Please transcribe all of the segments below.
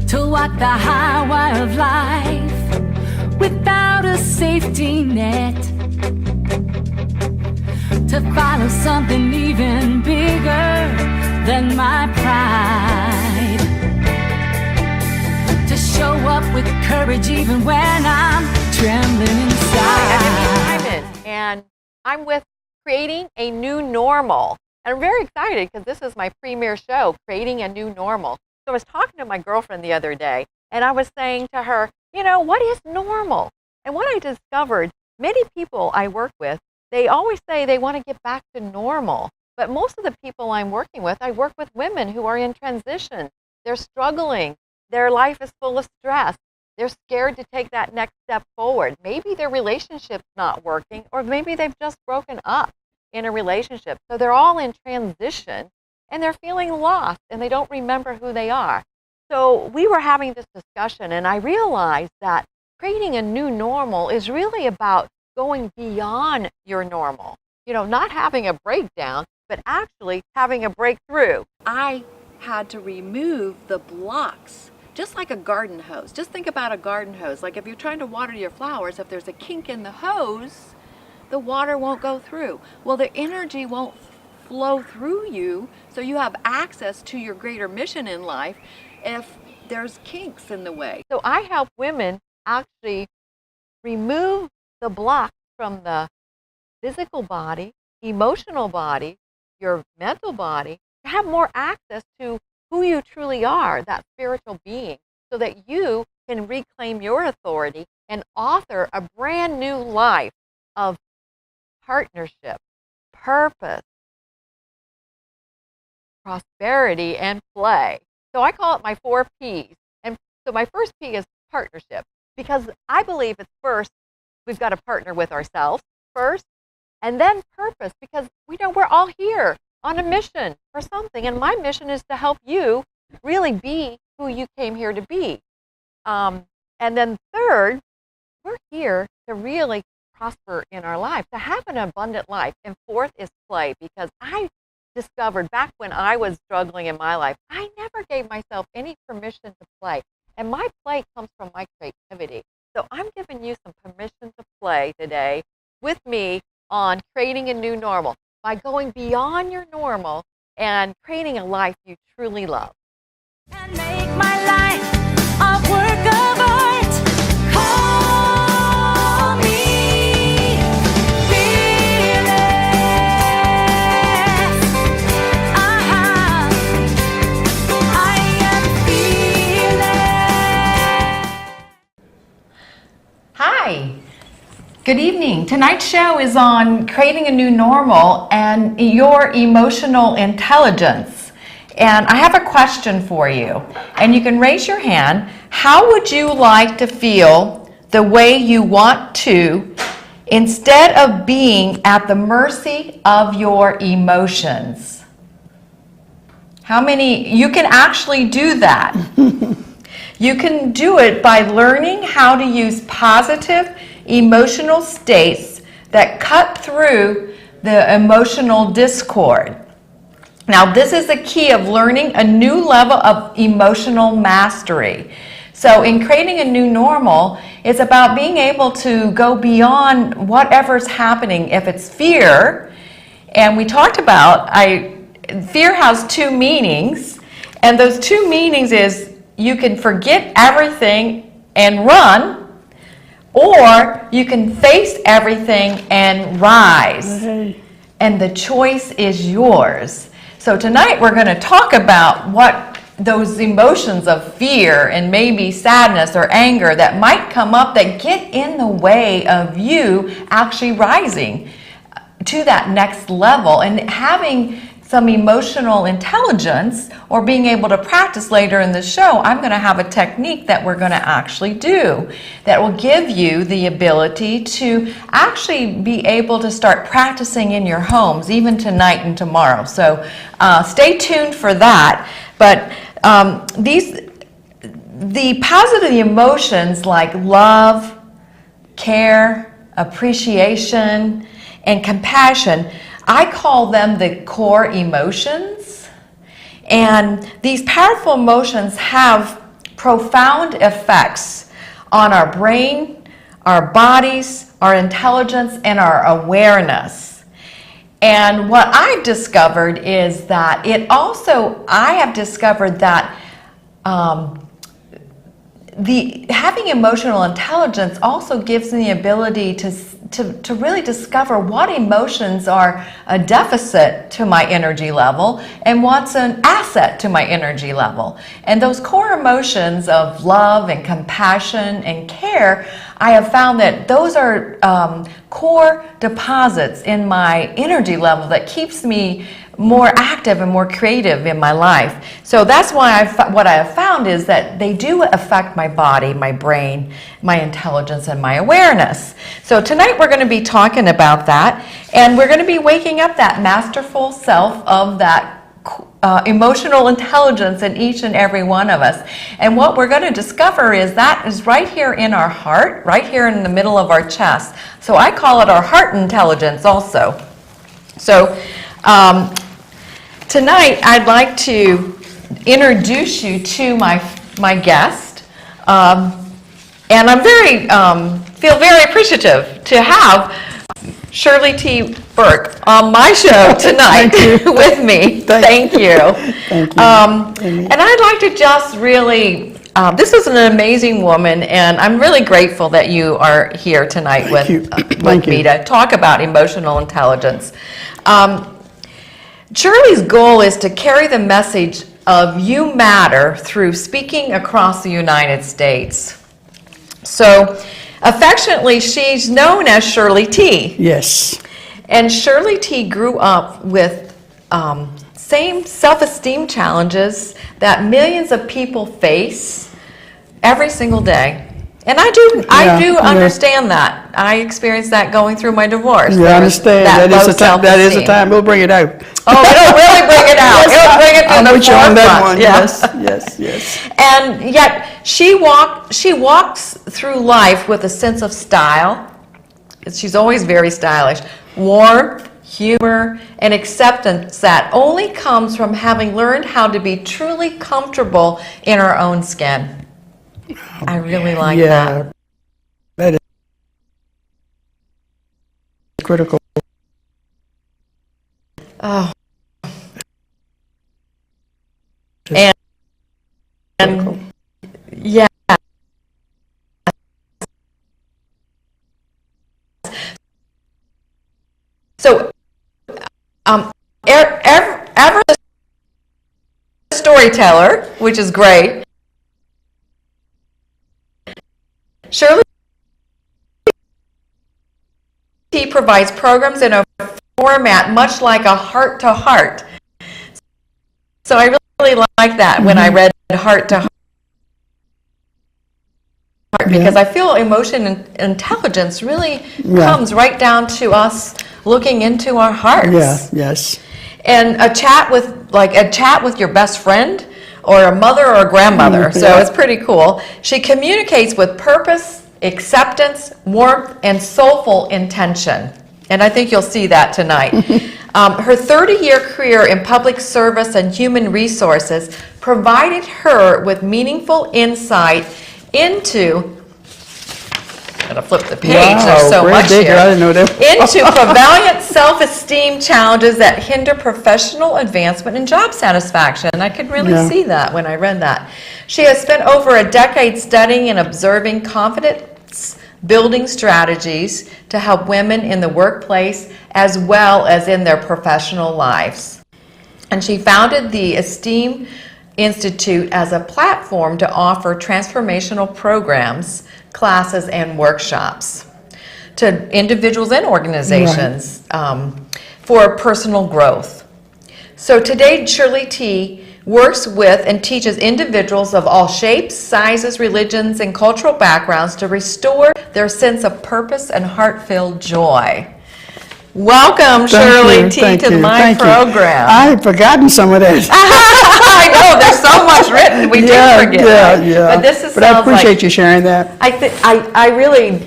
to walk the highway of life without a safety net, to follow something even bigger than my pride, to show up with courage even when I'm trembling inside. Hi, I'm Emme Simon, and I'm with Creating a New Normal. And I'm very excited because this is my premiere show, Creating a New Normal. So I was talking to my girlfriend the other day, and I was saying to her, you know, what is normal? And what I discovered, many people I work with, they always say they want to get back to normal. But most of the people I'm working with, I work with women who are in transition. They're struggling. Their life is full of stress. They're scared to take that next step forward. Maybe their relationship's not working, or maybe they've just broken up in a relationship. So they're all in transition, and they're feeling lost, and they don't remember who they are. So we were having this discussion, and I realized that creating a new normal is really about going beyond your normal. You know, not having a breakdown, but actually having a breakthrough. I had to remove the blocks, just like a garden hose. Just think about a garden hose. Like if you're trying to water your flowers, if there's a kink in the hose, the water won't go through. Well, the energy won't flow through you, so you have access to your greater mission in life if there's kinks in the way. So I help women actually remove the blocks from the physical body, emotional body, your mental body, to have more access to who you truly are, that spiritual being, so that you can reclaim your authority and author a brand new life of partnership, purpose, prosperity, and play. So I call it my 4 Ps. And so my first P is partnership, because I believe it's first, we've got to partner with ourselves first, and then purpose, because we know we're all here on a mission for something. And my mission is to help you really be who you came here to be. And then third, we're here to really prosper in our life, to have an abundant life. And fourth is play, because I discovered back when I was struggling in my life, I never gave myself any permission to play. And my play comes from my creativity. So I'm giving you some permission to play today with me on creating a new normal by going beyond your normal and creating a life you truly love. And make my life a work of art. Call me fearless. I am fearless. Hi, good evening. Tonight's show is on creating a new normal and your emotional intelligence. And I have a question for you, and you can raise your hand. How would you like to feel the way you want to instead of being at the mercy of your emotions? How many? You can actually do that. You can do it by learning how to use positive emotional states that cut through the emotional discord. Now, this is the key of learning a new level of emotional mastery. So in creating a new normal, it's about being able to go beyond whatever's happening. If it's fear, and we talked about, fear has 2 meanings, and those 2 meanings is you can forget everything and run, or you can face everything and rise. And the choice is yours. So tonight we're going to talk about what those emotions of fear and maybe sadness or anger that might come up that get in the way of you actually rising to that next level and having some emotional intelligence, or being able to practice later in the show. I'm going to have a technique that we're going to actually do that will give you the ability to actually be able to start practicing in your homes, even tonight and tomorrow. So stay tuned for that. But the positive emotions like love, care, appreciation, and compassion, I call them the core emotions. And these powerful emotions have profound effects on our brain, our bodies, our intelligence, and our awareness. And what I've discovered is that I have discovered that having emotional intelligence also gives me the ability to really discover what emotions are a deficit to my energy level and what's an asset to my energy level. And those core emotions of love and compassion and care, I have found that those are core deposits in my energy level that keeps me more active and more creative in my life. So that's why what I have found is that they do affect my body, my brain, my intelligence, and my awareness. So tonight we're going to be talking about that, and we're going to be waking up that masterful self of that emotional intelligence in each and every one of us. And what we're going to discover is that is right here in our heart, right here in the middle of our chest. So I call it our heart intelligence also. So tonight, I'd like to introduce you to my guest, and I'm feel very appreciative to have Shirley T. Burke on my show tonight with me. Thank you. Thank you. And I'd like to just really, this is an amazing woman, and I'm really grateful that you are here tonight with me to talk about emotional intelligence. Shirley's goal is to carry the message of you matter through speaking across the United States. So, affectionately, she's known as Shirley T. Yes. And Shirley T grew up with same self-esteem challenges that millions of people face every single day. And I do understand that. I experienced that going through my divorce. Yeah, I understand. That is a time. We'll bring it out. Oh, it'll really bring it out. It'll bring it to the forefront. On that one. Yeah. Yes. And yet she walks through life with a sense of style. She's always very stylish. Warmth, humor, and acceptance that only comes from having learned how to be truly comfortable in her own skin. I really like that. That is critical. Oh. And yeah. So, ever the storyteller, which is great. Shirley T provides programs in a format much like a heart-to-heart. So I really like that when I read heart-to-heart, because I feel emotion and intelligence really comes right down to us looking into our hearts. Yeah, yes. And a chat with your best friend, or a mother or a grandmother, so it's pretty cool. She communicates with purpose, acceptance, warmth, and soulful intention. And I think you'll see that tonight. Her 30-year career in public service and human resources provided her with meaningful insight into, I'm going to flip the page, there's so much here, I didn't know that. into prevalent self-esteem challenges that hinder professional advancement and job satisfaction. And I could really see that when I read that. She has spent over a decade studying and observing confidence-building strategies to help women in the workplace as well as in their professional lives. And she founded the Esteem Institute as a platform to offer transformational programs, classes, and workshops to individuals and organizations for personal growth. So today, Shirley T works with and teaches individuals of all shapes, sizes, religions, and cultural backgrounds to restore their sense of purpose and heart-filled joy. Welcome, Shirley T, to my program. I had forgotten some of that. I know, there's so much written, we do forget. Yeah. But this is. But I appreciate you sharing that. I really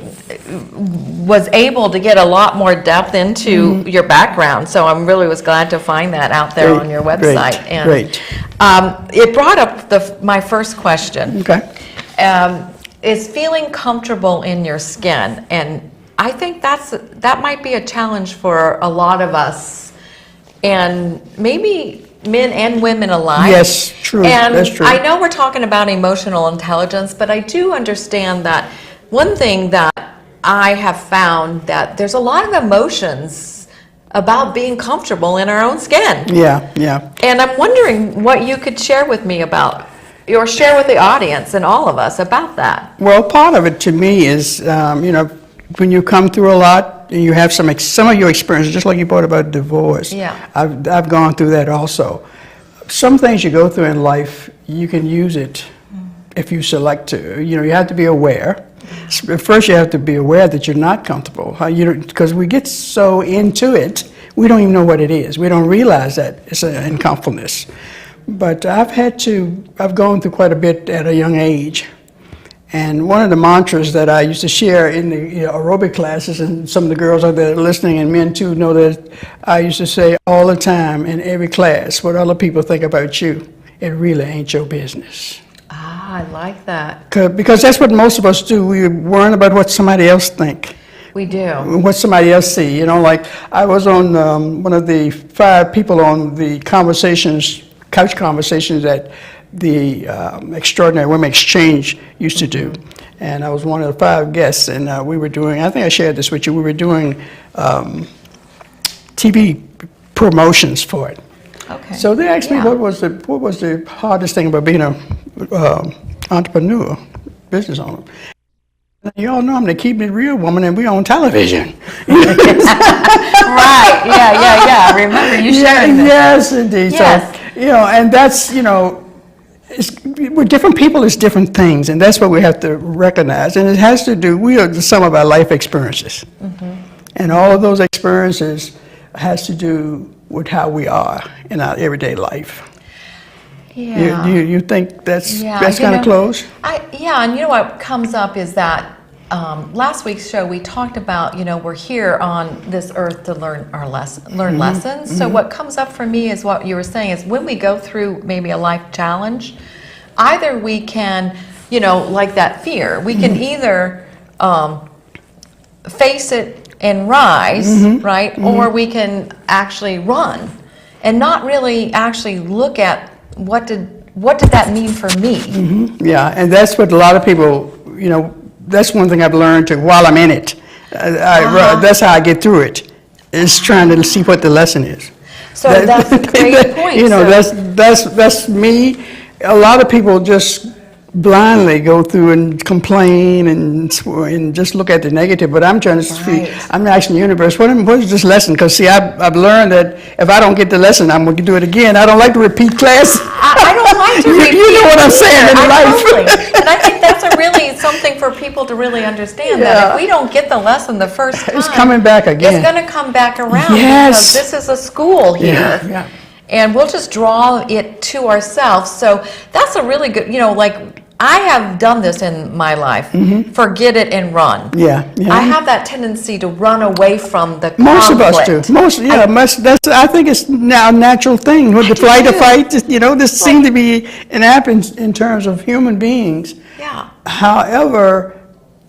was able to get a lot more depth into your background. So I really was glad to find that out there on your website. Great. It brought up my first question. Okay. Is feeling comfortable in your skin, and I think that might be a challenge for a lot of us, and maybe men and women alike. Yes, true. And that's true. I know we're talking about emotional intelligence, but I do understand that one thing that I have found that there's a lot of emotions about being comfortable in our own skin. Yeah, yeah. And I'm wondering what you could share with me about, or share with the audience and all of us about that. Well, part of it to me is, when you come through a lot and you have some of your experiences, just like you brought about divorce. Yeah. I've gone through that also. Some things you go through in life, you can use it if you select to. You have to be aware. First, you have to be aware that you're not comfortable. Because we get so into it, we don't even know what it is. We don't realize that it's an uncomfortableness. But I've gone through quite a bit at a young age. And one of the mantras that I used to share in the aerobic classes, and some of the girls out there listening and men too know that I used to say all the time in every class, what other people think about you, it really ain't your business. Ah, I like that. Because that's what most of us do. We worry about what somebody else think. We do. What somebody else see. Like I was on one of the 5 people on the couch conversations that the Extraordinary Women Exchange used to do. And I was one of the 5 guests, and we were doing, I think I shared this with you, we were doing TV promotions for it. Okay. So they asked me what was the hardest thing about being an entrepreneur, business owner. And you all know I'm the Keeping It Real woman, and we're on television. Right, yeah. I remember you sharing that. Yes, indeed. Yes. So, and that's, with different people, it's different things, and that's what we have to recognize. And it has to do, we are the sum of our life experiences. And all of those experiences has to do with how we are in our everyday life. Yeah. You think that's kind of close? And what comes up is that last week's show we talked about, we're here on this earth to learn lessons. So what comes up for me is what you were saying is when we go through maybe a life challenge, either we can, like that fear, we can either face it and rise, right? Or we can actually run and not really actually look at what did that mean for me? Yeah, and that's what a lot of people, that's one thing I've learned while I'm in it. That's how I get through it, is trying to see what the lesson is. So that's a great point. That's me. A lot of people just blindly go through and complain and just look at the negative, but I'm trying to see, I'm asking the universe, what is this lesson? Because see, I've learned that if I don't get the lesson, I'm going to do it again. I don't like to repeat class. I don't like to repeat. You know what I'm saying in life. Totally. And I think that's really something for people to really understand, that if we don't get the lesson the first time, it's coming back again. It's going to come back around Yes. because this is a school here. Yeah. And we'll just draw it to ourselves. So that's a really good, I have done this in my life. Forget it and run. Yeah. I have that tendency to run away from the conflict. Most of us do. I think it's now a natural thing with the flight or fight. This seems to be an app in terms of human beings. Yeah. However,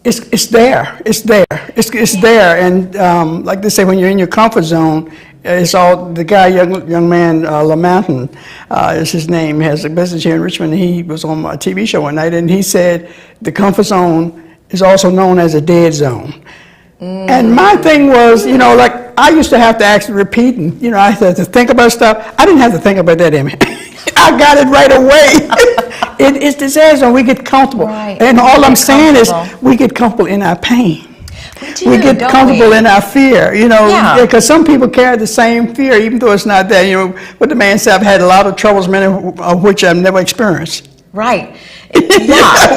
it's there. It's there. And like they say, when you're in your comfort zone, it's all the guy, young man, LaManton is his name. He has a business here in Richmond. He was on my TV show one night, and he said the comfort zone is also known as a dead zone. And my thing was, I used to have to actually repeat, and I had to think about stuff. I didn't have to think about that, Emme. I got it right away. It's the dead zone. We get comfortable, and all I'm saying is we get comfortable in our pain. We get comfortable in our fear, because some people carry the same fear, even though it's not there. What the man said, I've had a lot of troubles, many of which I've never experienced. Right. That's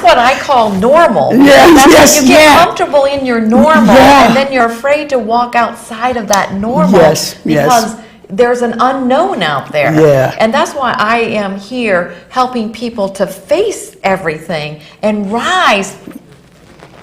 what I call normal. Yes, you get comfortable in your normal, and then you're afraid to walk outside of that normal because there's an unknown out there. Yeah. And that's why I am here helping people to face everything and rise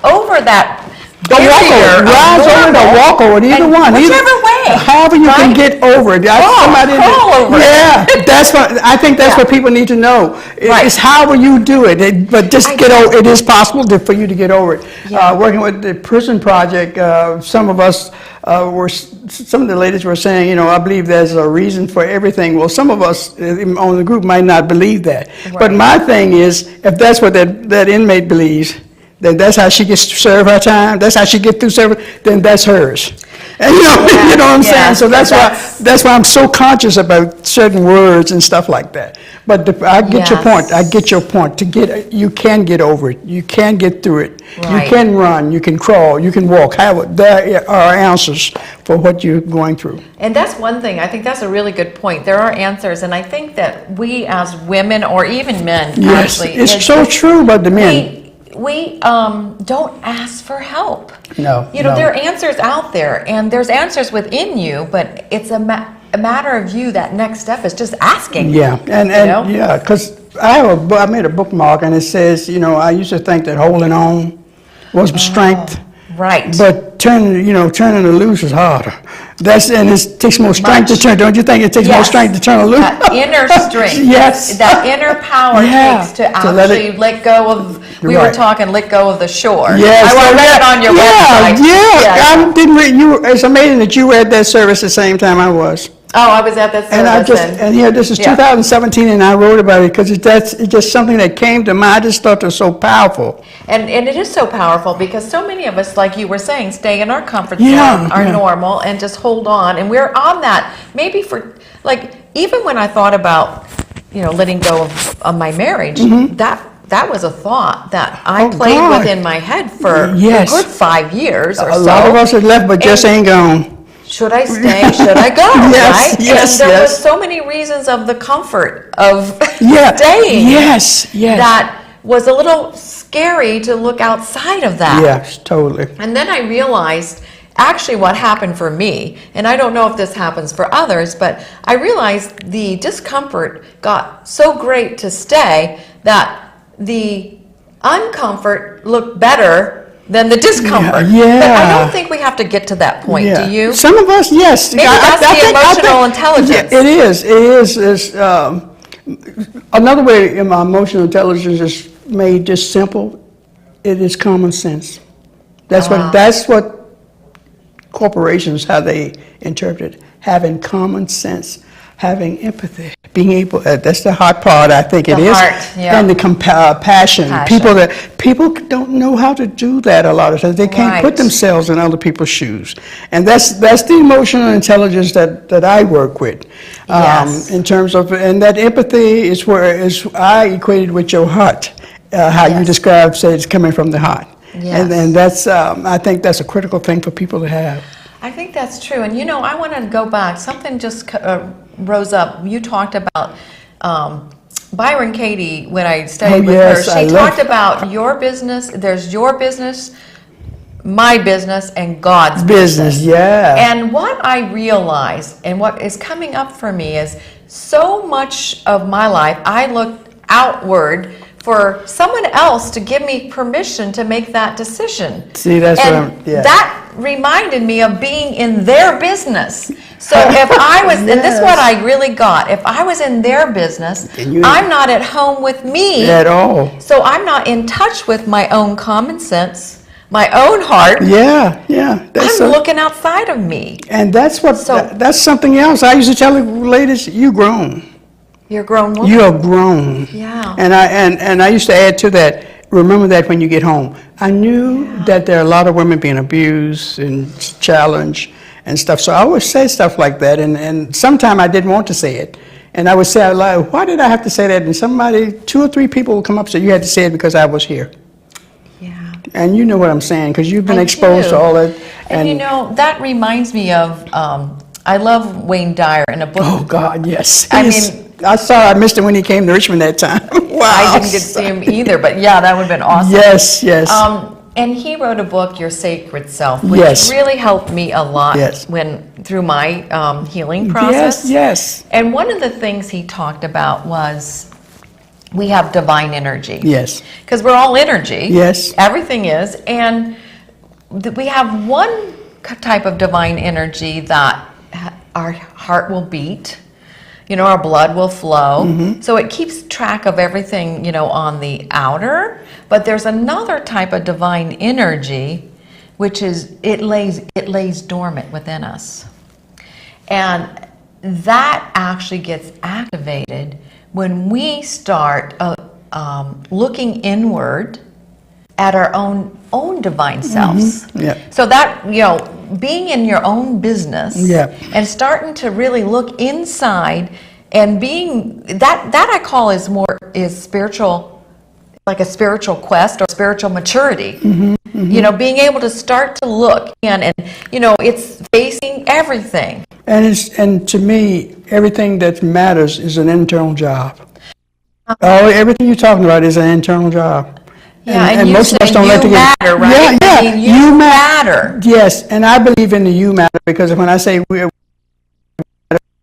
over that Don't walk over it. Rise over it or walk over it. Either one. Whichever way. However you can get over it. Crawl over it. Yeah, that's what I think. That's what people need to know. It's however you do it. But just get over. It is possible for you to get over it. Yeah. Working with the prison project, some of us some of the ladies were saying, I believe there's a reason for everything. Well, some of us on the group might not believe that. Right. But my thing is, if that's what that inmate believes, then that's how she gets to serve her time. That's how she gets through service. Then that's hers. And you know what I'm saying. So that's why I'm so conscious about certain words and stuff like that. But I get your point. I get your point. You can get over it. You can get through it. Right. You can run. You can crawl. You can walk. There are answers for what you're going through. And that's one thing. I think that's a really good point. There are answers, and I think that we as women or even men, actually, it's so true about the men. We don't ask for help. No. There are answers out there, and there's answers within you, but it's a matter of you. That next step is just asking. Yeah, because I made a bookmark, and it says, I used to think that holding on was strength. Right. But turning it loose is harder. It takes more strength to turn. Don't you think it takes more strength to turn it loose? That inner strength. Yes. That inner power takes to actually let go of. We were talking, let go of the shore. Yes. I read it on your website. Yeah. I didn't read. It's amazing that you were at that service the same time I was. Oh, I was at that service. This is 2017, and I wrote about it because it's just something that came to mind. I just thought it was so powerful. And it is so powerful because so many of us, like you were saying, stay in our comfort zone, our normal, and just hold on. And we're on that. Maybe even when I thought about, letting go of my marriage, that was a thought that I played within my head for a good 5 years or so. A lot of us have left, but just ain't gone. Should I stay? Should I go? Yes, right? yes, and there was so many reasons of the comfort of staying. Yes. That was a little scary to look outside of that. Yes, totally. And then I realized actually what happened for me, and I don't know if this happens for others, but I realized the discomfort got so great to stay that the uncomfort looked better than the discomfort. Yeah. But I don't think we have to get to that point, do you? Some of us, yes. Maybe that's the emotional intelligence. Yeah, it is. It's, another way my emotional intelligence is made just simple. It is common sense. That's what corporations, how they interpret it. Having common sense, having empathy, being able. That's the hard part. I think it is. And the passion. People don't know how to do that a lot of times. They can't put themselves in other people's shoes, and that's the emotional intelligence that I work with. In terms of, and that empathy is I equated with your heart. How you describe, say it's coming from the heart. Yes. And that's I think that's a critical thing for people to have. I think that's true. And I want to go back. Something just rose up. You talked about Byron Katie when I studied with her. She talked about your business. There's your business, my business, and God's business. Yeah. And what I realized and what is coming up for me is so much of my life I looked outward for someone else to give me permission to make that decision. See, that's that reminded me of being in their business. So if I was, and this is what I really got, if I was in their business, I'm not at home with me at all. So I'm not in touch with my own common sense, my own heart. Yeah. I'm looking outside of me. And that's that's something else. I used to tell the ladies, you grown. You're a grown woman. You're grown. Yeah. And I used to add to that, remember that when you get home. I knew that there are a lot of women being abused and challenged and stuff. So I always say stuff like that. And sometimes I didn't want to say it. And I would say out loud, why did I have to say that? And 2 or 3 people would come up and say, you had to say it because I was here. Yeah. And you know what I'm saying, because you've been exposed to all that. And that reminds me of, I love Wayne Dyer in a book. Oh, God, yes. I I missed him when he came to Richmond that time. Wow. I didn't get to see him either, but that would have been awesome. Yes. And he wrote a book, Your Sacred Self, which really helped me a lot through my healing process. Yes. And one of the things he talked about was we have divine energy. Yes. Because we're all energy. Yes. Everything is. And we have one type of divine energy that our heart will beat, our blood will flow. So it keeps track of everything, on the outer. But there's another type of divine energy, which is it lays dormant within us. And that actually gets activated when we start looking inward at our own divine selves. So that, being in your own business and starting to really look inside and being, that I call is spiritual, like a spiritual quest or spiritual maturity. Being able to start to look and it's facing everything. And to me, everything that matters is an internal job. Everything you're talking about is an internal job. And most of us don't like to matter, right? You matter. Yes, and I believe in the you matter, because when I say we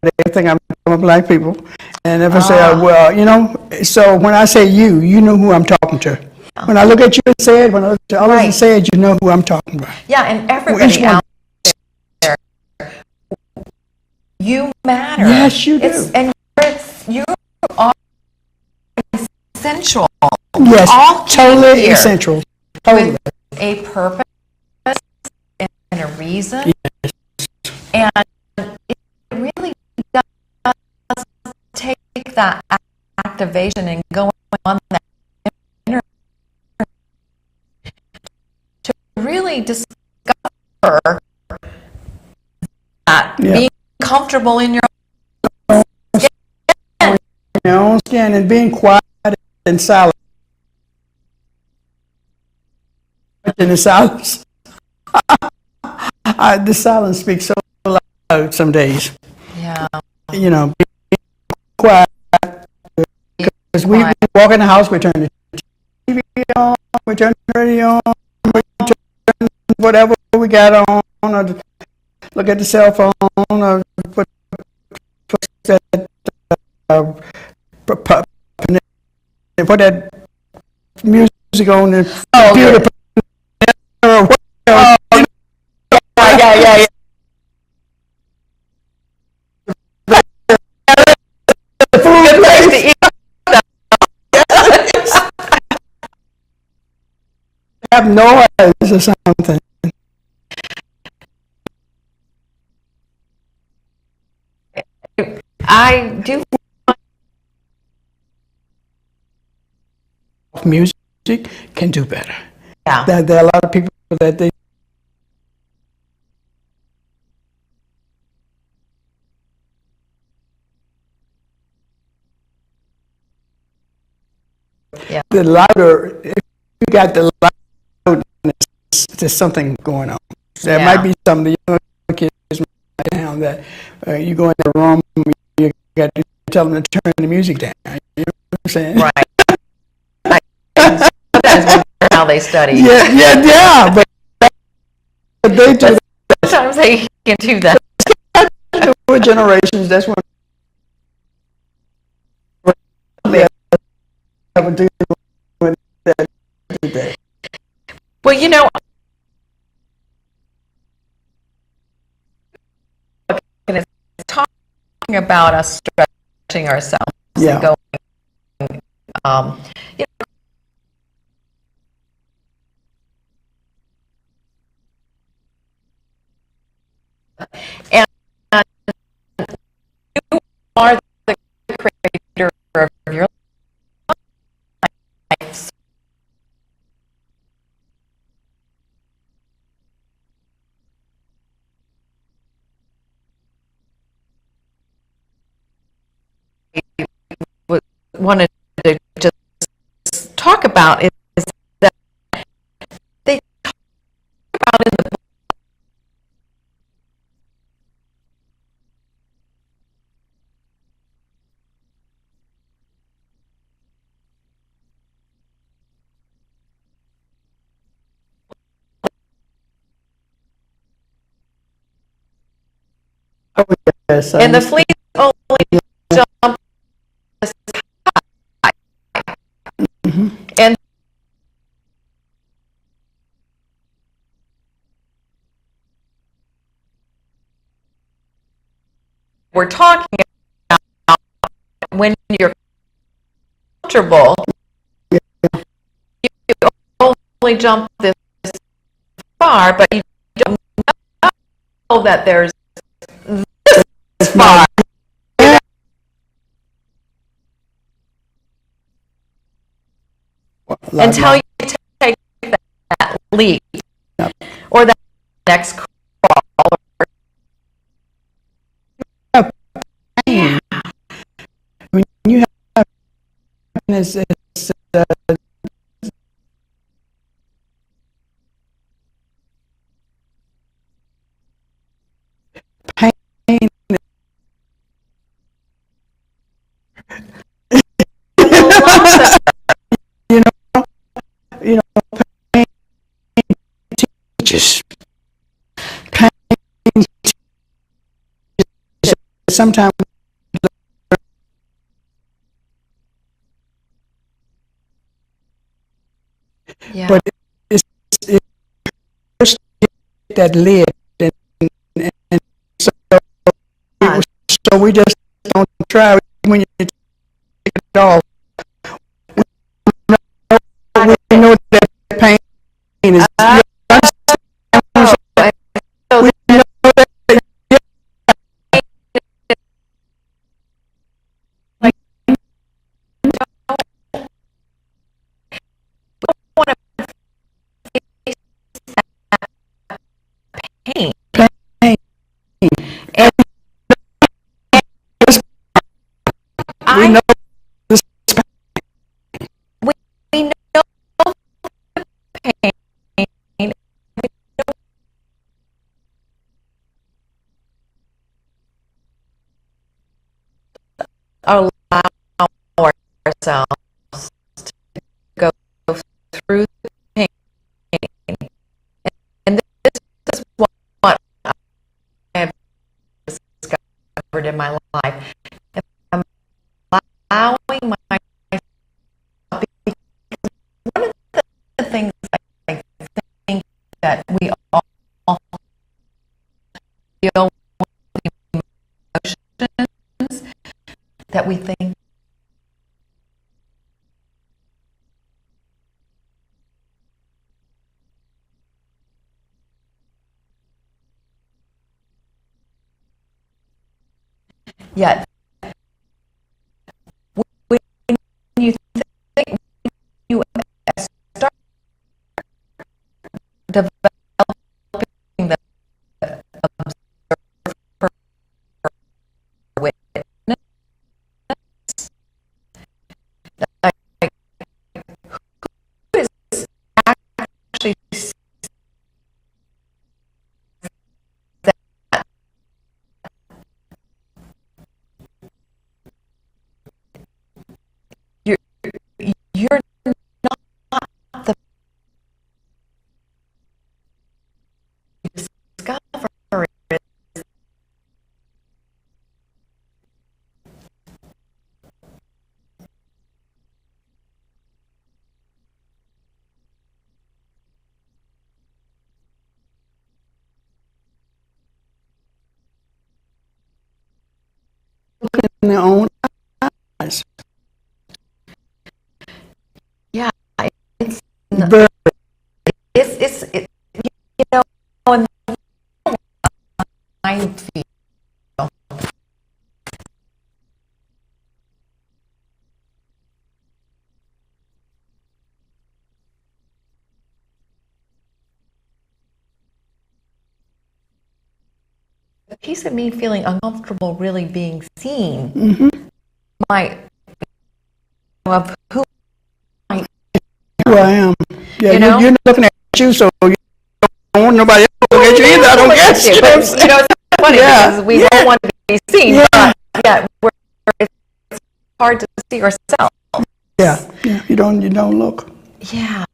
they think I'm black people, and if I say, so when I say you know who I'm talking to. When I look at you and say it, when I look at others and say it, you know who I'm talking about. And everybody out there, you matter. Yes, you do. You are essential. Yes, all totally essential. Totally. With a purpose and a reason. Yes. And it really does take that activation and going on that inner to really discover that being comfortable in your own skin and being quiet and silent. In the silence, the silence speaks so loud some days. Being quiet. Because we walk in the house, we turn the TV on, we turn the radio on, we turn whatever we got on, or look at the cell phone, or put that music on the computer. Have noise or something. I do. Music can do better. Yeah. There are a lot of people that they. Yeah. The louder, if you got the loudness, there's something going on. There might be some of the younger kids down that you go in the room, you got to tell them to turn the music down. You know what I'm saying? Right. Sometimes wonder how they study. But they do. Sometimes they can do that. Newer generations, that's what they have to do with that today. Well, and it's talking about us stretching ourselves and going, and you are the creator of your life. Wanted to just talk about is that they talk about in the book and the fleas only jump this high. And we're talking about when you're comfortable, you only jump this far, but you don't know that there's this far. Until you take that leap or that next crawl. Yeah. When you have it's pain. you know, pain teaches. Pain teaches. Sometimes. Yeah. But it's first that lid, and so we just don't try when you take it off. We know that pain is. We know that Pain. pain. And we know this we know the pain. Allow ourselves to go through the pain. And this is what I have discovered in my life. If I'm allowing myself, because one of the things I think that we all feel with emotions that we think yet when you think you start developing the observer witness, like who is actually that you're not the discovery is in their own eyes. yeah it's Very it's you know and I feel the piece of me feeling uncomfortable really being seen might of who I who I am. Yeah, You know? you're looking at you, so you don't want nobody else to look at you either. I don't guess. You know what I'm saying? You know, it's funny Yeah, because we yeah. all want to be seen, Yeah. but yet it's hard to see ourselves. Yeah, you don't look. Yeah.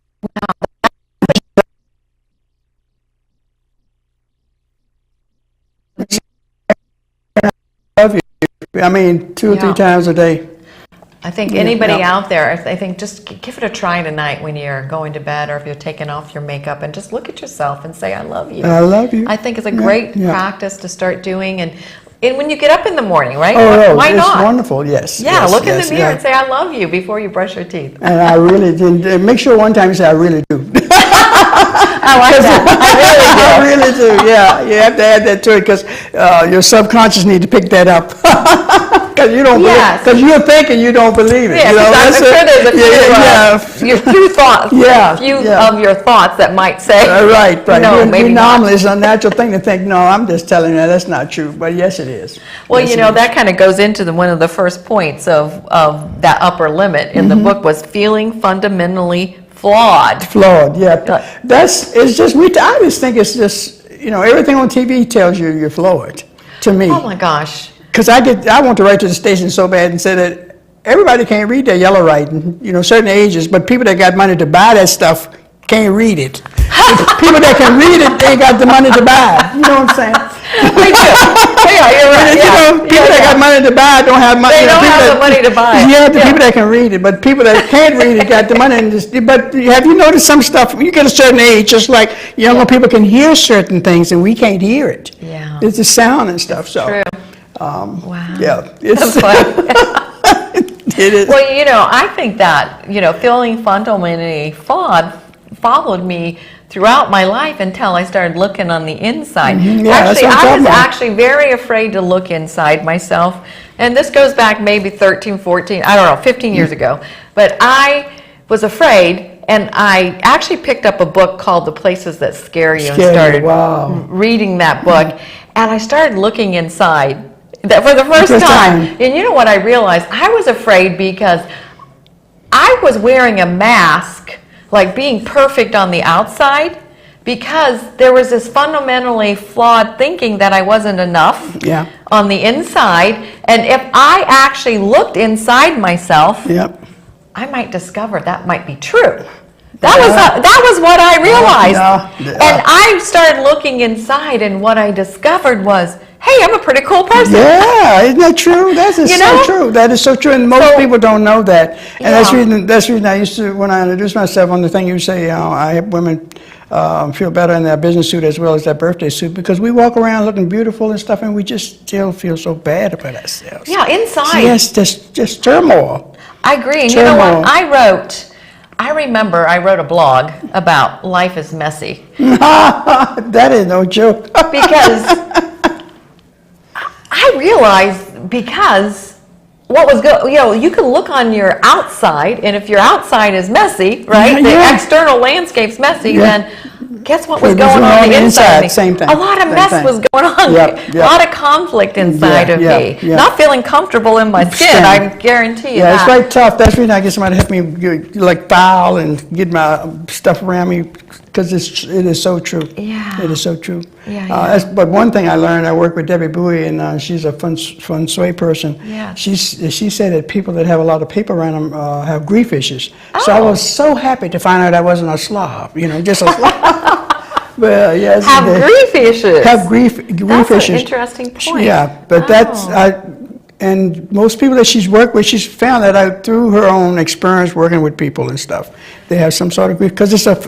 Love you. I mean, 2 or 3 Yeah. times a day. I think anybody Yeah. out there, I think just give it a try tonight when you're going to bed or if you're taking off your makeup and just look at yourself and say, I love you. I love you. I think it's a Yeah, great yeah. practice to start doing. And And when you get up in the morning, right? Oh, Why it's not? wonderful, yes. Yeah, yes, look yes, in the mirror yeah. and say, I love you before you brush your teeth. And I really didn't. Make sure one time you say, I really do. I like that. I really do. I really do, yeah. You have to add that to it because your subconscious need to pick that up. Because you don't Yes. because you're thinking you don't believe it. Yeah, you know, I'm sure there's a few thoughts, Yeah, few yeah. of your thoughts that might say, Right. no, maybe not. Normally, it's a natural thing to think, no, I'm just telling you that's not true. But yes, it is. Well, Yes, you it know, is. that kind of goes into one of the first points of that upper limit in the book was feeling fundamentally flawed. Flawed, yeah. It's just, I just think it's just, everything on TV tells you you're flawed, to me. Oh my gosh. Because I want to write to the station so bad and say that everybody can't read their yellow writing, certain ages, but people that got money to buy that stuff can't read it. People that can read it, they ain't got the money to buy it. You know what I'm saying? Yeah, you're right. People that got money to buy it don't have money. They don't have the money to buy it. Yeah, the people that can read it, but people that can't read it got the money. But have you noticed some stuff, when you get a certain age, just like younger people can hear certain things and we can't hear it. Yeah. It's the sound and stuff, so. True. Wow. Yeah. It's, That's funny. it is. Well, I think that, feeling fundamentally flawed followed me throughout my life until I started looking on the inside. Yeah, that's Actually, what I'm I talking was about. actually very afraid to look inside myself. And this goes back maybe 13, 14, I don't know, 15 years ago. But I was afraid, and I actually picked up a book called The Places That Scare You and started reading that book. And I started looking inside that for the first time. And you know what I realized? I was afraid because I was wearing a mask, like being perfect on the outside, because there was this fundamentally flawed thinking that I wasn't enough on the inside. And if I actually looked inside myself, I might discover that might be true. That was what I realized. And I started looking inside, and what I discovered was, hey, I'm a pretty cool person. Yeah, isn't that true? That is so true. That is so true, and most people don't know that. And that's the reason I used to, when I introduce myself on the thing, you say, I help women feel better in their business suit as well as their birthday suit, because we walk around looking beautiful and stuff, and we just still feel so bad about ourselves. Yeah, inside. Yes, just turmoil. I agree. And you know what? I remember I wrote a blog about life is messy. That is no joke. Because I realized, because what was you can look on your outside, and if your outside is messy, right, the external landscape's messy, then guess what was going on the inside? Same thing. A lot of mess was going on. A lot of conflict inside of me. Not feeling comfortable in my skin, I guarantee you that. It's very tough. That's the reason I get somebody to help me like file and get my stuff around me, because it is so true. Yeah. It is so true. Yeah. But one thing I learned, I work with Debbie Bowie, and she's a feng shui person. Yeah. She said that people that have a lot of paper around them have grief issues. So I was so happy to find out I wasn't a slob, just a slob. Well, yes. Have grief issues. Have grief issues. That's an interesting point. Yeah, but and most people that she's worked with, she's found that through her own experience working with people and stuff, they have some sort of grief, because it's a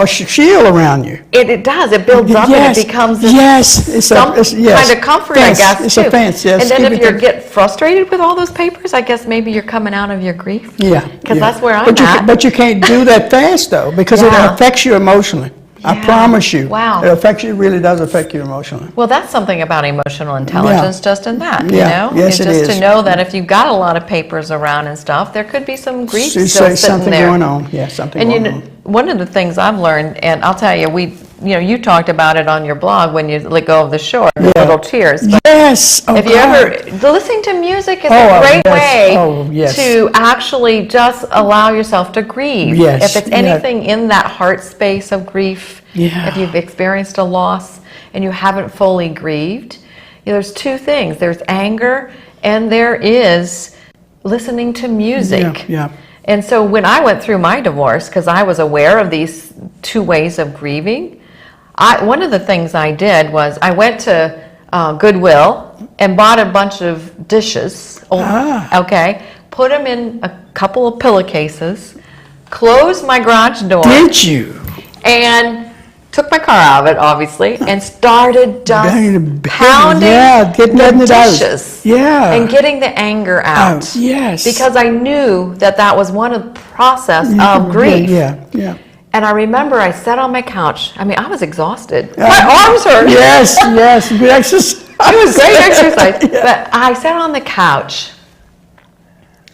shield around you. It does. It builds up, and it becomes some kind of comfort, I guess, it's too. a fence, yes. And then if you get frustrated with all those papers, I guess maybe you're coming out of your grief. Yeah. Because that's where I'm at. But you can't do that fast, though, because it affects you emotionally. I promise you. Wow. It really does affect you emotionally. Well, that's something about emotional intelligence, just in that, Yes, it's just to know that if you've got a lot of papers around and stuff, there could be some grief still sitting something there. going on. Yeah, something going on. One of the things I've learned, and I'll tell you, you talked about it on your blog when you let go of the shore, the little tears. But yes. If you ever, listening to music is a great way to actually just allow yourself to grieve. Yes. If it's anything in that heart space of grief, if you've experienced a loss and you haven't fully grieved, there's two things. There's anger, and there is listening to music. Yeah. And so when I went through my divorce, because I was aware of these two ways of grieving, one of the things I did was I went to Goodwill and bought a bunch of dishes, put them in a couple of pillowcases, closed my garage door. Did you? And took my car out of it, obviously, and started just pounding getting the it out. dishes. Yeah. And getting the anger out. Yes. Because I knew that was one of the process of grief. Yeah. And I remember I sat on my couch. I mean, I was exhausted. My arms hurt. Yes. Good exercise. It was great exercise. But I sat on the couch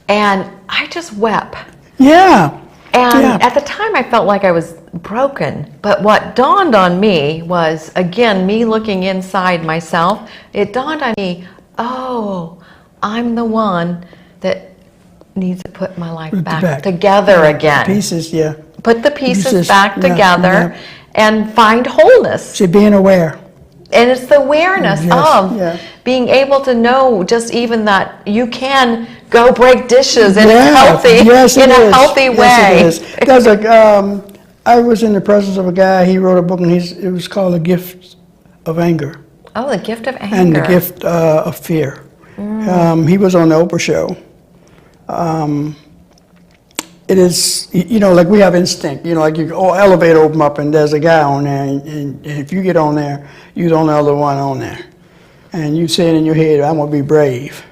and I just wept. Yeah. And at the time I felt like I was broken. But what dawned on me was, again, me looking inside myself, it dawned on me, oh, I'm the one that needs to put my life back together again. Pieces, Put the pieces back together and find wholeness. So being aware. And it's the awareness of being able to know just even that you can go break dishes in a healthy way. Yes, it is. There's I was in the presence of a guy. He wrote a book, and it was called "The Gift of Anger." Oh, the gift of anger. And the gift of fear. He was on the Oprah show. It is, like we have instinct, like elevator open up and there's a guy on there, and if you get on there, you're the only other one on there. And you say it in your head, I'm going to be brave.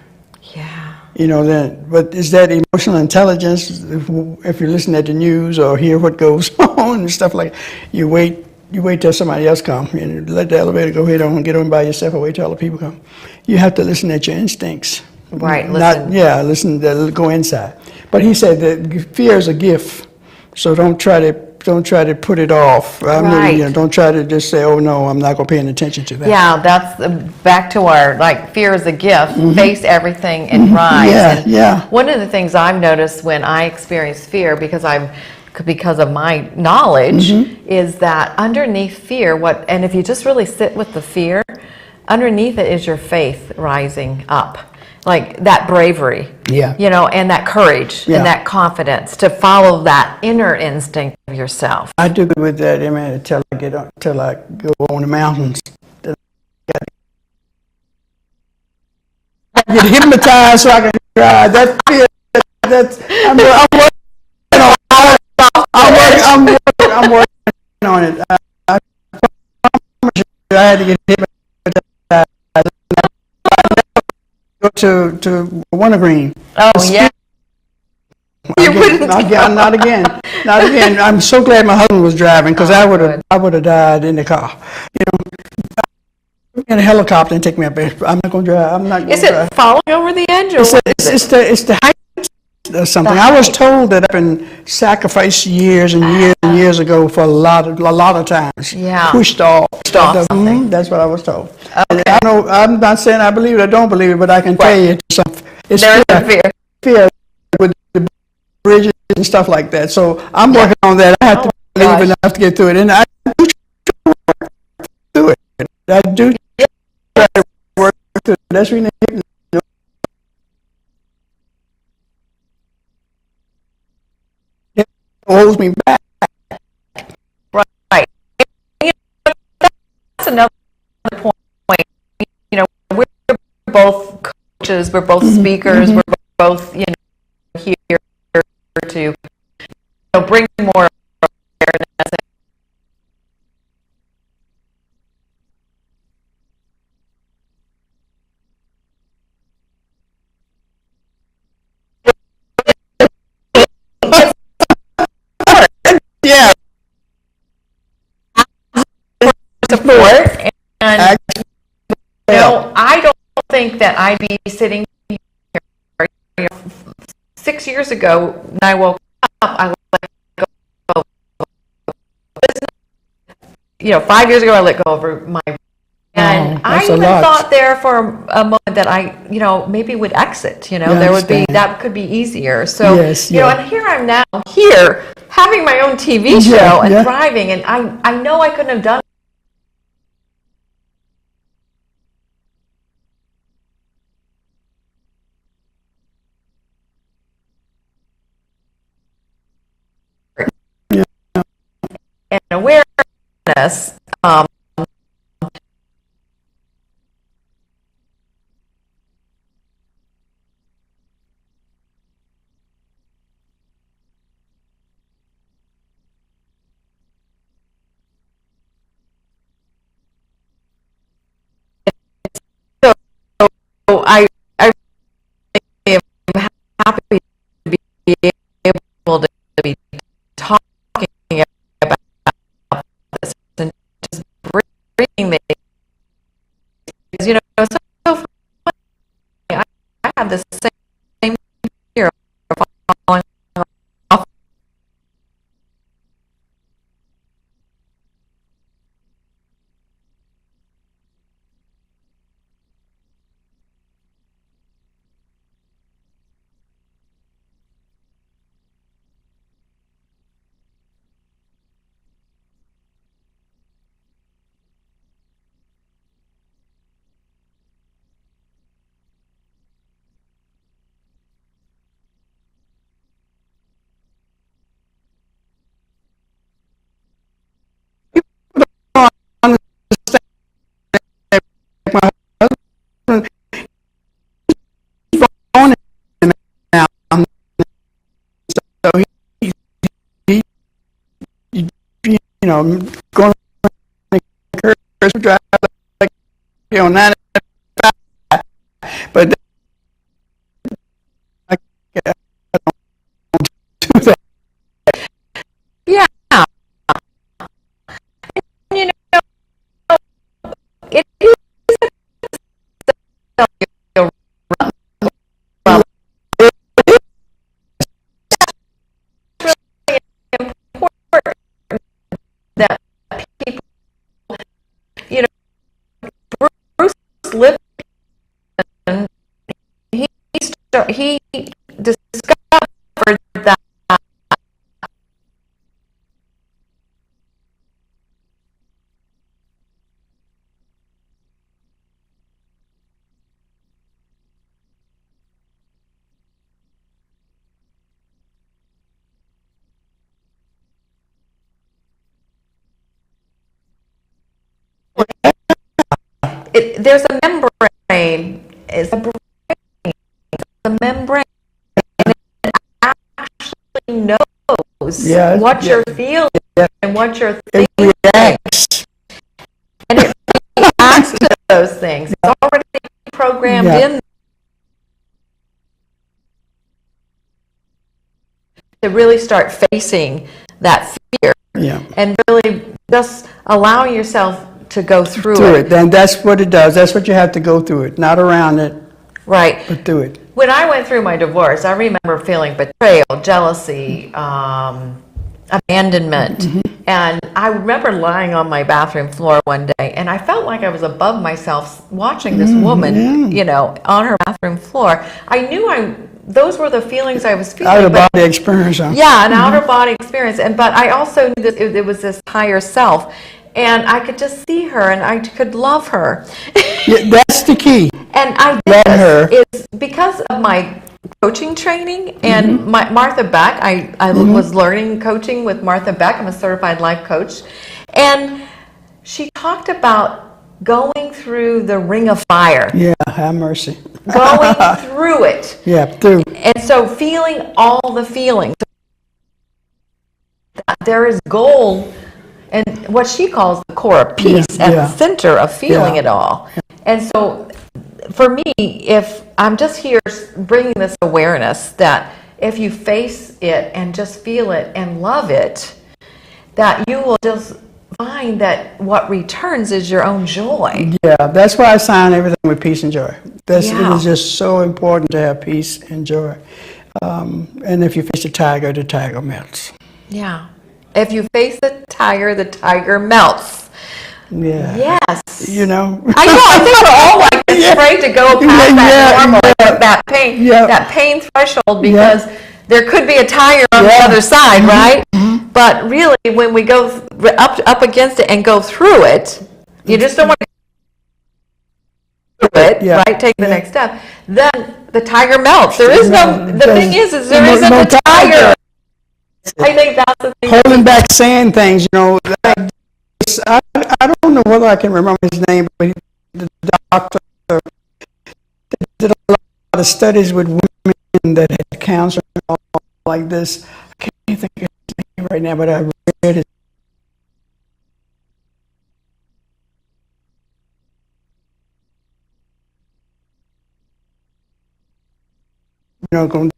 Yeah. But is that emotional intelligence? If you listen at the news or hear what goes on and stuff like that, you wait till somebody else comes and let the elevator go ahead and get on by yourself or wait till other people come. You have to listen at your instincts. Right, listen, go inside. But he said that fear is a gift, so don't try to put it off. Don't try to just say, oh no, I'm not going to pay any attention to that. Yeah, that's back to our, fear is a gift, face everything and rise. One of the things I've noticed when I experience fear, because of my knowledge, is that underneath fear, and if you just really sit with the fear, underneath it is your faith rising up. Like that bravery, and that courage and that confidence to follow that inner instinct of yourself. I do good with that, until I go on the mountains. I get hypnotized so I can drive. That fear, I'm working on it. I promise you, I had to get hypnotized. To Wintergreen. Oh, yeah. Not again. I'm so glad my husband was driving, because I would have died in the car. In a helicopter and take me up there. I'm not going to drive. I'm not going to drive. Is it falling over the edge, or it's the height or something? I was told that I've been sacrificed years and years and years ago for a lot of times. Yeah. Pushed off. That's what I was told. Okay. I'm not saying I believe it or don't believe it, but I can tell you it's fear with the bridges and stuff like that. So I'm working on that. I have to believe enough to get through it, and I do through it. I do try to work through it. That's really it holds me back. Right. That's another point. We're both coaches, we're both speakers, we're both, here to, bring more awareness. Support, and I don't think that I'd be sitting here. 6 years ago, when I woke up, I let go. 5 years ago, I let go of my. And I even thought there for a moment that I, maybe would exit. There would be that could be easier. So, and here I'm now having my own TV show and thriving, and I know I couldn't have done. And awareness, going to curse drive like 95, but I don't do that. Yeah. You know, it is that people, Bruce Lipton, he discovered that there's a membrane. It's a brain. The membrane. And it actually knows what you're feeling and what you're thinking. It reacts. And it reacts to those things. It's already programmed in to really start facing that fear and really just allowing yourself to go through it. And that's what it does. That's what you have to go through it. Not around it. Right. But through it. When I went through my divorce, I remember feeling betrayal, jealousy, abandonment. And I remember lying on my bathroom floor one day, and I felt like I was above myself watching this woman, on her bathroom floor. I knew those were the feelings I was feeling. Out-of-body experience. Yeah, an outer-body experience. But I also knew that it was this higher self. And I could just see her, and I could love her. That's the key. And I did love her. Is because of my coaching training and Martha Beck. I was learning coaching with Martha Beck. I'm a certified life coach. And she talked about going through the ring of fire. Yeah, have mercy. Going through it. Yeah, through. And so feeling all the feelings. There is gold and what she calls the core of peace at the center of feeling it all. And so for me, if I'm just here bringing this awareness that if you face it and just feel it and love it, that you will just find that what returns is your own joy. Yeah, that's why I sign everything with peace and joy. It is just so important to have peace and joy. And if you face the tiger melts. Yeah. If you face the tiger melts. Yeah. Yes. You know. I know. I think we're all like afraid to go past that normal, that pain, that pain threshold, because there could be a tiger on the other side, right? But really, when we go up against it and go through it, you just don't want to do it, right? Take the next step. Then the tiger melts. There is no. The thing is there isn't a tiger. I think that's the thing. Holding back saying things, I don't know whether I can remember his name, but the doctor did a lot of studies with women that had cancer and all like this. I can't think of his name right now, but I read it. Going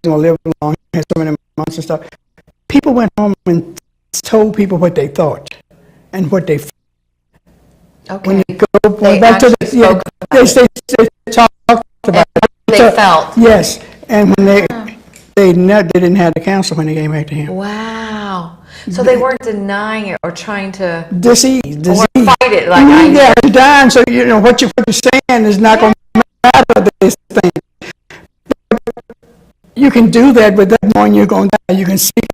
to live long, had so many months and stuff. People went home and told people what they thought and what they felt. Okay. When you go back to they talked about it. They felt. Yes, and when they didn't have the counsel when they came back to him. Wow. So they weren't denying it or trying to disease. Or fight it like you're dying, so what you're saying is not going to matter. This thing. You can do that, but that morning you're going to die. You can speak.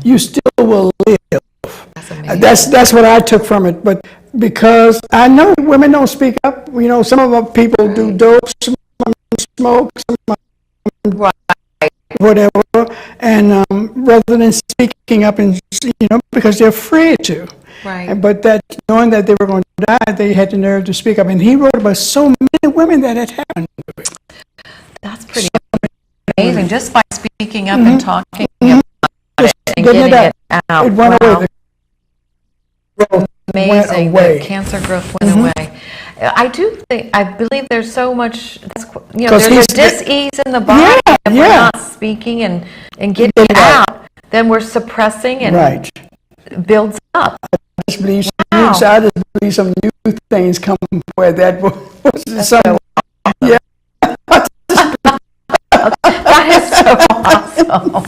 You still will live. That's what I took from it. But because I know women don't speak up. Some of our people do dope, some of them smoke, some of them whatever. And rather than speaking up and because they're afraid to. Right. But that knowing that they were going to die, they had the nerve to speak up. And he wrote about so many women that had happened to it. That's pretty amazing. Just by speaking up and talking about it and getting it out. It went Wow. away. The growth Amazing. went away. The cancer growth went away. I believe there's so much, you know, 'Cause there's a he's- dis-ease in the body. Yeah, If we're yeah. not speaking and getting Right. it out, then we're suppressing and Right. it builds up. I just believe Wow. I just believe some new things come where that was some. so Yeah. That is so awesome.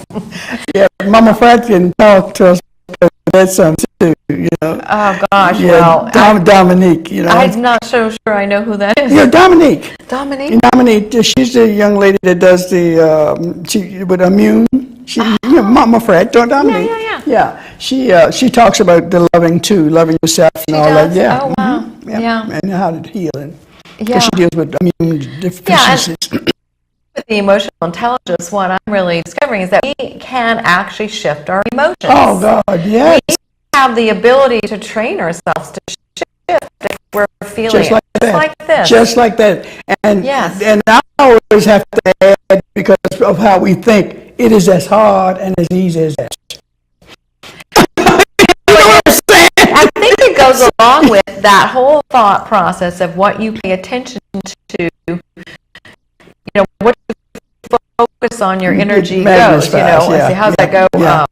Yeah, Mama Fred can talk to us because that's something too, you know. Oh gosh, Yeah, well, Dominique, you know. I'm not so sure I know who that is. Yeah, Dominique. Dominique? Dominique, she's the young lady that does the, she, with immune. She, you know, Mama Fred, don't Dominique? yeah. Yeah, she talks about the loving too, loving yourself and She all does? that. Yeah. Oh, wow. mhm, Yeah. And how to heal it. Yeah. Because she deals with immune deficiencies. With the emotional intelligence, what I'm really discovering is that we can actually shift our emotions. Oh, God, yes. We have the ability to train ourselves to shift if we're feeling Just like it. that. Just like this. Just like that. And, Yes. and I always have to add, because of how we think, it is as hard and as easy as that. I think it goes along with that whole thought process of what you pay attention to, you know, what you focus on, your energy goes, you know. Yeah, See, how's that go? yeah.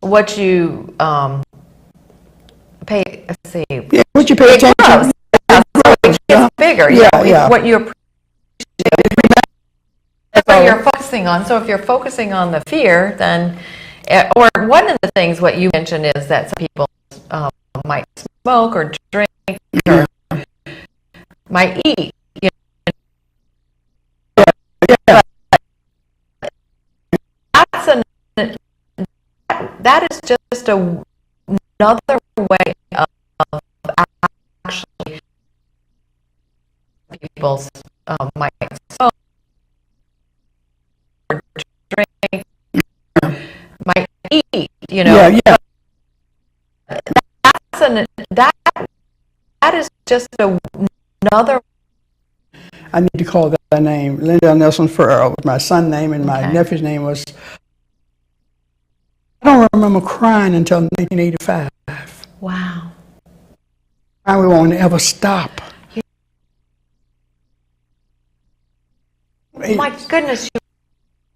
What you pay, let's see. Yeah, what you pay It attention grows. Yeah, so it gets bigger, you Yeah, know, yeah. what you appreciate. That's what you're focusing on. So if you're focusing on the fear, then, or one of the things what you mentioned is that some people might smoke or drink or might eat. You know. Yeah. That is just another way of actually people's might smoke or drink, might eat, you know. Yeah, yeah. That is just another. I need to call that name. Linda Nelson Furrow was my son's name, and my Okay. nephew's name was. I don't remember crying until 1985. Wow. And we won't ever stop. Oh my goodness,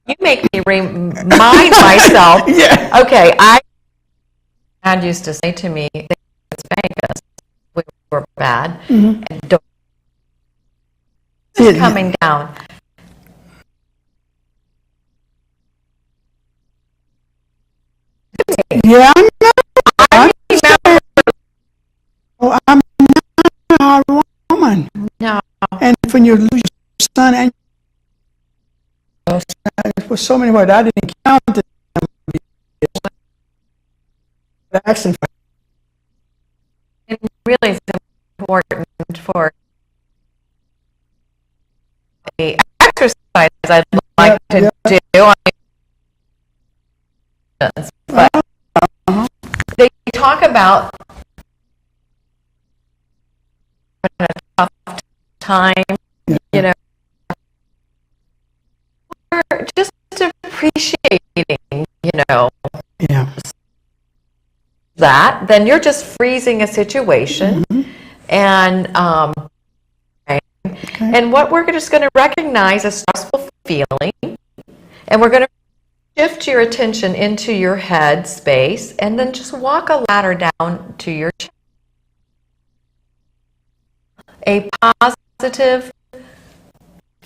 you make me remind myself. Yeah. Okay, Dad used to say to me, they would spank us if we were bad, and don't. It's coming down. Yeah, I know. I remember. Oh, I'm not a hard woman. No. And when you lose your son and for so many words, I didn't count it. Asking for It really is important for a exercise I'd like to do. But they talk about in a tough time, you know, or just appreciating, you know, yeah. that, then you're just freezing a situation. And and what we're just going to recognize a stressful feeling, and we're going to shift your attention into your head space, and then just walk a ladder down to your chest. A positive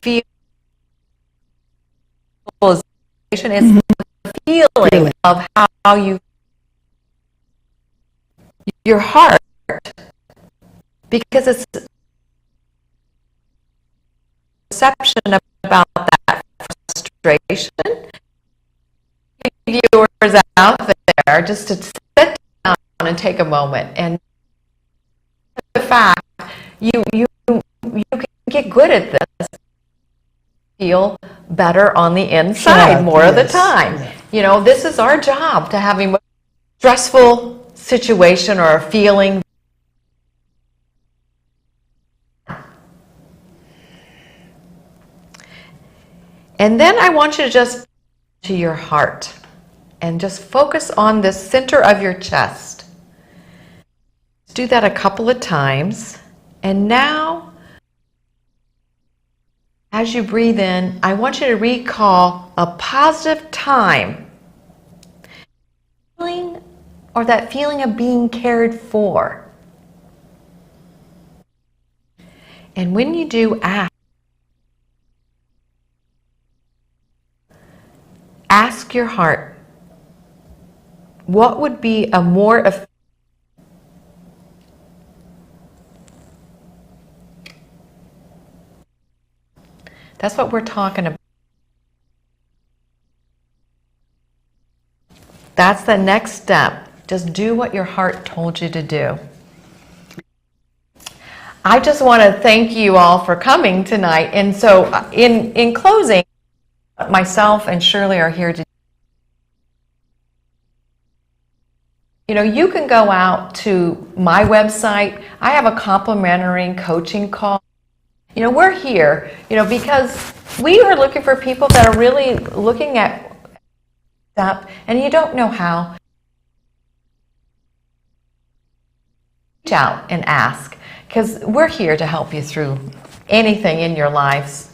visualization is the feeling of how you, your heart, because it's perception about that frustration. Viewers out there, just to sit down and take a moment, and the fact you can get good at this, feel better on the inside more of the time. You know, this is our job, to have a stressful situation or a feeling. And then I want you to just to your heart. and just focus on the center of your chest. Do that a couple of times. And now, as you breathe in, I want you to recall a positive time, or that feeling of being cared for. And when you do, ask your heart, what would be a more effective? That's what we're talking about. That's the next step. Just do what your heart told you to do. I just want to thank you all for coming tonight. And so in closing, myself and Shirley are here to, you can go out to my website. I have a complimentary coaching call. We're here, because we are looking for people that are really looking at that, and you don't know how. Reach out and ask, because we're here to help you through anything in your lives.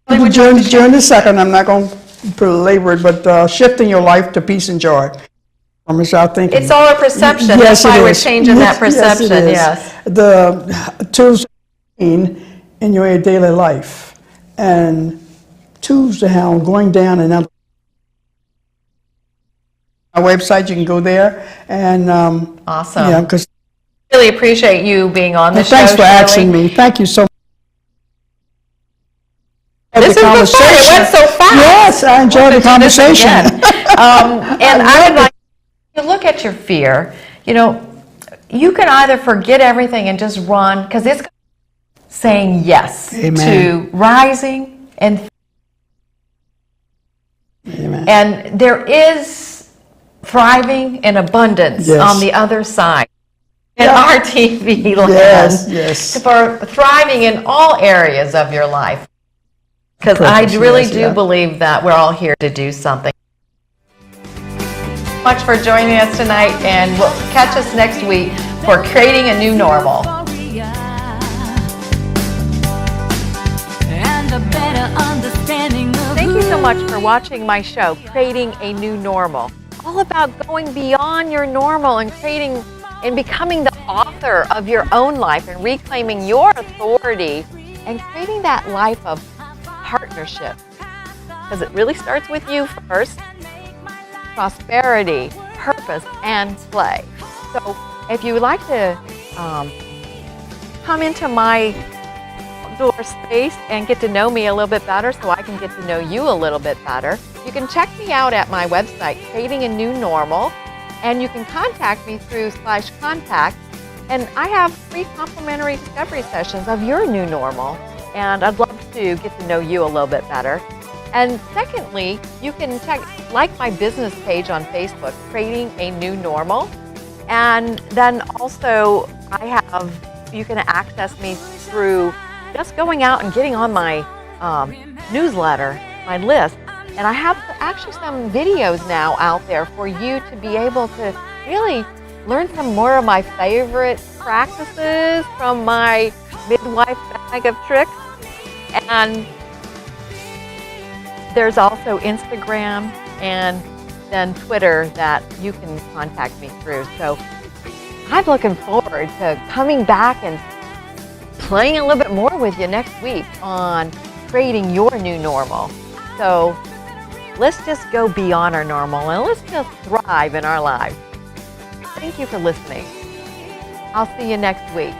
During the second, I'm not going to belabor it, but shifting your life to peace and joy. It's all a perception. Yes, that's why we're changing that perception. Yes. The tools in your daily life, and tools to how going down and out. Our website, you can go there and awesome. Yeah, because really appreciate you being on the show. Thanks for Shirley. asking me. Thank you so much. This is the fun. It went so fast. Yes, I enjoyed the conversation. And I would like you to look at your fear. You can either forget everything and just run, because it's saying yes to rising and Amen. And there is thriving and abundance on the other side. In our TV land. Yes. For thriving in all areas of your life. Because I really do believe that we're all here to do something. Much for joining us tonight, and we'll catch us next week for Creating a New Normal. Thank you so much for watching my show, Creating a New Normal. All about going beyond your normal and creating and becoming the author of your own life and reclaiming your authority and creating that life of partnership. Because it really starts with you first. Prosperity, purpose, and play. So if you would like to come into my outdoor space and get to know me a little bit better so I can get to know you a little bit better, you can check me out at my website, Creating a New Normal, and you can contact me through /contact, and I have free complimentary discovery sessions of your new normal, and I'd love to get to know you a little bit better. And secondly, you can like my business page on Facebook, Creating a New Normal, and then also you can access me through just going out and getting on my newsletter, my list. And I have actually some videos now out there for you to be able to really learn some more of my favorite practices from my midwife bag of tricks. And there's also Instagram and then Twitter that you can contact me through. So I'm looking forward to coming back and playing a little bit more with you next week on creating your new normal. So let's just go beyond our normal and let's just thrive in our lives. Thank you for listening. I'll see you next week.